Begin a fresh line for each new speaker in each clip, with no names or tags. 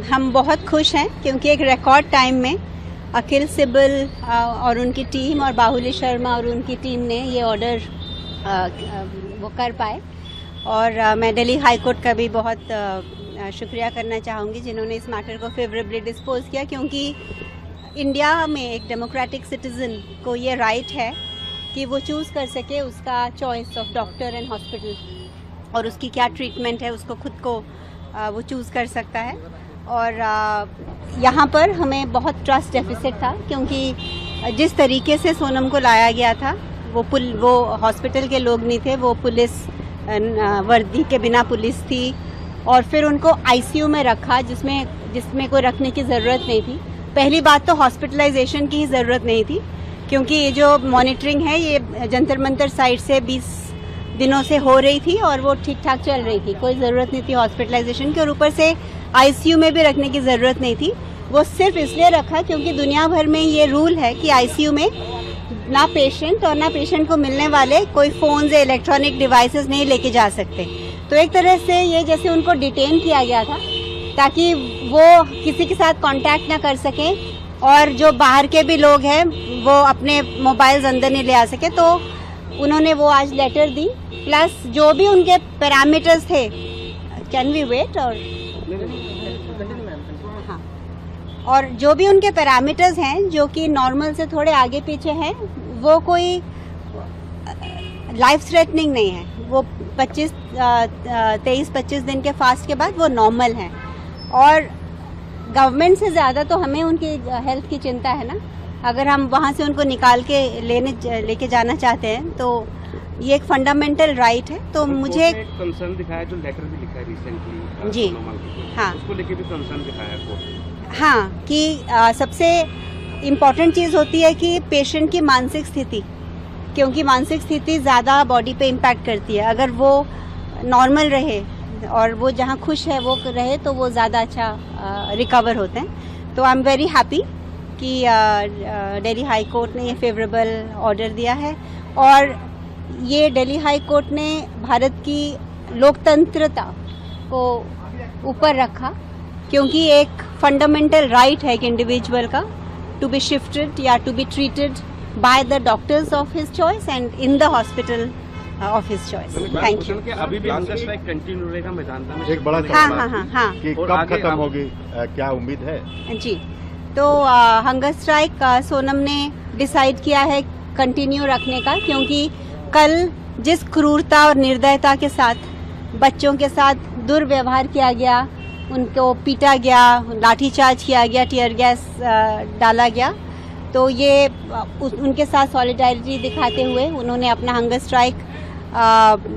हम बहुत खुश हैं क्योंकि एक रिकॉर्ड टाइम में अखिल सिब्बल और उनकी टीम और बाहुली शर्मा और उनकी टीम ने ये ऑर्डर वो कर पाए। और मैं दिल्ली हाई कोर्ट का भी बहुत शुक्रिया करना चाहूँगी जिन्होंने इस मैटर को फेवरेबली डिस्पोज किया, क्योंकि इंडिया में एक डेमोक्रेटिक सिटीज़न को ये राइट है कि वो चूज़ कर सके उसका choice of doctor and hospital, और उसकी क्या ट्रीटमेंट है उसको खुद को वो चूज़ कर सकता है। और यहाँ पर हमें बहुत ट्रस्ट डेफिसिट था, क्योंकि जिस तरीके से सोनम को लाया गया था वो हॉस्पिटल के लोग नहीं थे, वो पुलिस वर्दी के बिना पुलिस थी, और फिर उनको आईसीयू में रखा जिसमें कोई रखने की ज़रूरत नहीं थी। पहली बात तो हॉस्पिटलाइजेशन की ही ज़रूरत नहीं थी, क्योंकि ये जो मॉनिटरिंग है ये जंतर मंतर साइड से 20 दिनों से हो रही थी और वो ठीक ठाक चल रही थी, कोई ज़रूरत नहीं थी हॉस्पिटलाइजेशन की, और ऊपर से आईसीयू में भी रखने की ज़रूरत नहीं थी। वो सिर्फ इसलिए रखा क्योंकि दुनिया भर में ये रूल है कि आईसीयू में ना पेशेंट और ना पेशेंट को मिलने वाले कोई फ़ोन्स या इलेक्ट्रॉनिक डिवाइसेस नहीं लेके जा सकते। तो एक तरह से ये जैसे उनको डिटेन किया गया था ताकि वो किसी के साथ कांटेक्ट ना कर सकें, और जो बाहर के भी लोग हैं वो अपने मोबाइल्स अंदर नहीं ले आ सके। तो उन्होंने वो आज लेटर दी, प्लस जो भी उनके पैरामीटर्स थे। Can we wait? हाँ, और जो भी उनके पैरामीटर्स हैं जो कि नॉर्मल से थोड़े आगे पीछे हैं, वो कोई लाइफ थ्रेटनिंग नहीं है, वो 23-25 दिन के फास्ट के बाद वो नॉर्मल हैं। और गवर्नमेंट से ज़्यादा तो हमें उनकी हेल्थ की चिंता है ना। अगर हम वहाँ से उनको निकाल के लेके जाना चाहते हैं तो ये एक फंडामेंटल राइट है। तो मुझे
कंसर्न दिखाया, जो लेटर भी लिखा है रिसेंटली
जी, हाँ,
उसको लेके भी कंसर्न दिखाया कोर्ट।
हाँ, कि सबसे इम्पॉर्टेंट चीज़ होती है कि पेशेंट की मानसिक स्थिति, क्योंकि मानसिक स्थिति ज़्यादा बॉडी पे इम्पैक्ट करती है। अगर वो नॉर्मल रहे और वो जहाँ खुश है वो रहे तो वो ज़्यादा अच्छा रिकवर होते हैं। तो आई एम वेरी हैप्पी कि दिल्ली हाई कोर्ट ने ये फेवरेबल ऑर्डर दिया है, और ये दिल्ली हाई कोर्ट ने भारत की लोकतंत्रता को ऊपर रखा, क्योंकि एक फंडामेंटल राइट है एक इंडिविजुअल का टू बी शिफ्टेड या to be treated by the doctors of his choice and in the hospital of his choice. Thank you.
अभी भी हंगर स्ट्राइक कंटिन्यू रहेगा मैदान में?
एक बड़ा
हाँ
कि कब खत्म होगी, क्या उम्मीद है?
जी, तो हंगर स्ट्राइक सोनम ने डिसाइड किया है कंटिन्यू रखने का, क्योंकि कल जिस क्रूरता और निर्दयता के साथ बच्चों के साथ दुर्व्यवहार किया गया, उनको पीटा गया, लाठीचार्ज किया गया, टीयर गैस डाला गया, तो ये उनके साथ सॉलिडारिटी दिखाते हुए उन्होंने अपना हंगर स्ट्राइक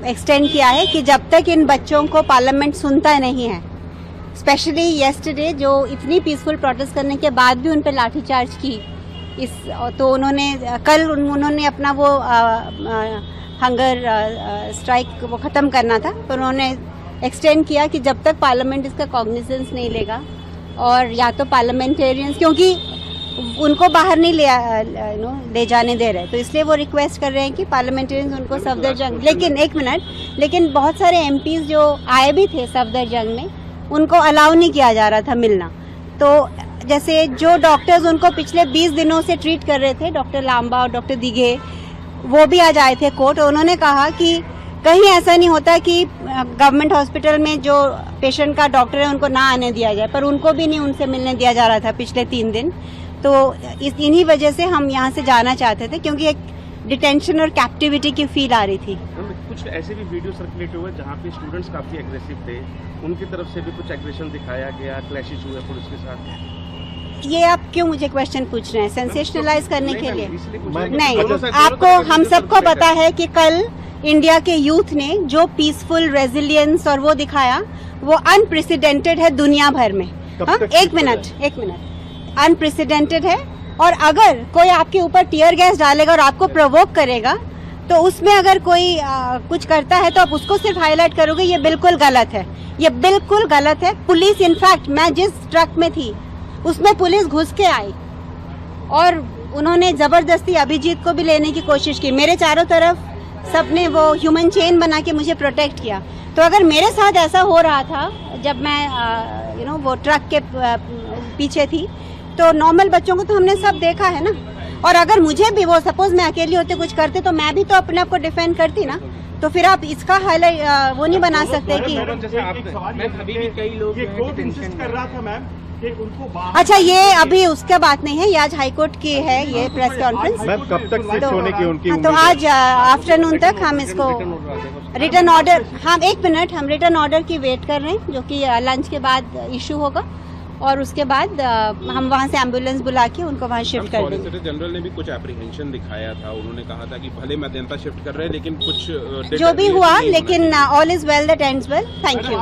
एक्सटेंड किया है कि जब तक इन बच्चों को पार्लियामेंट सुनता नहीं है। स्पेशली येस्टरडे जो इतनी पीसफुल प्रोटेस्ट करने के बाद भी उन पर लाठीचार्ज की, तो उन्होंने अपना वो हंगर स्ट्राइक वो ख़त्म करना था, पर उन्होंने एक्सटेंड किया कि जब तक पार्लियामेंट इसका कॉग्निजेंस नहीं लेगा, और या तो पार्लियामेंटेरियंस, क्योंकि उनको बाहर नहीं ले जाने दे रहे, तो इसलिए वो रिक्वेस्ट कर रहे हैं कि पार्लियामेंटेरियंस उनको सफदरजंग, लेकिन बहुत सारे एमपीज जो आए भी थे सफदरजंग में, उनको अलाउ नहीं किया जा रहा था मिलना। तो जैसे जो डॉक्टर्स उनको पिछले 20 दिनों से ट्रीट कर रहे थे, डॉक्टर लांबा और डॉक्टर दिघे, वो भी आज आए थे कोर्ट। उन्होंने कहा कि कहीं ऐसा नहीं होता कि गवर्नमेंट हॉस्पिटल में जो पेशेंट का डॉक्टर है उनको ना आने दिया जाए, पर उनको भी नहीं उनसे मिलने दिया जा रहा था पिछले 3 दिन। तो इन्हीं वजह से हम यहाँ से जाना चाहते थे, क्योंकि एक डिटेंशन और कैप्टिविटी की फील आ रही थी।
कुछ ऐसे भी वीडियो सर्कुलेट हुए जहाँ पे स्टूडेंट्स काफ़ी एग्रेसिव थे, उनकी तरफ से भी कुछ एग्रेशन दिखाया गया, क्लैशेस हुए पुलिस के साथ।
ये आप क्यों मुझे क्वेश्चन पूछ रहे हैं? सेंसेशनलाइज करने के लिए नहीं। आपको हम सबको पता है कि कल इंडिया के यूथ ने जो पीसफुल रेजिलियंस और वो दिखाया, वो अनप्रेसिडेंटेड है दुनिया भर में। एक मिनट, अनप्रेसिडेंटेड है। और अगर कोई आपके ऊपर टीयर गैस डालेगा और आपको प्रोवोक करेगा, तो उसमें अगर कोई कुछ करता है तो आप उसको सिर्फ हाईलाइट करोगे, ये बिल्कुल गलत है, ये बिल्कुल गलत है। पुलिस, इनफैक्ट मैं जिस ट्रक में थी उसमें पुलिस घुस के आई और उन्होंने जबरदस्ती अभिजीत को भी लेने की कोशिश की। मेरे चारों तरफ सबने वो ह्यूमन चेन बना के मुझे प्रोटेक्ट किया। तो अगर मेरे साथ ऐसा हो रहा था जब मैं वो ट्रक के पीछे थी, तो नॉर्मल बच्चों को तो हमने सब देखा है ना। और अगर मुझे भी वो सपोज मैं अकेली होते कुछ करते तो मैं भी तो अपने आप को डिफेंड करती ना। तो फिर आप इसका हाईलाइट वो नहीं बना सकते कि अच्छा ये अभी उसका बात नहीं है, ये आज हाईकोर्ट की है ये प्रेस कॉन्फ्रेंस।
मैम कब तक शिफ्ट होने की उनकी
तो आज आफ्टरनून तक हम इसको रिटर्न ऑर्डर, हम 1 मिनट, हम रिटर्न ऑर्डर की वेट कर रहे हैं जो कि लंच के बाद इशू होगा और उसके बाद हम वहाँ से एम्बुलेंस बुला के उनको वहाँ शिफ्ट कर देंगे।
सॉलिसिटर जनरल ने भी कुछ एप्रीहेंशन दिखाया था, उन्होंने कहा था कि भले मध्यंता शिफ्ट कर रहे हैं लेकिन कुछ
जो भी हुआ, लेकिन all is well that ends well. Thank you.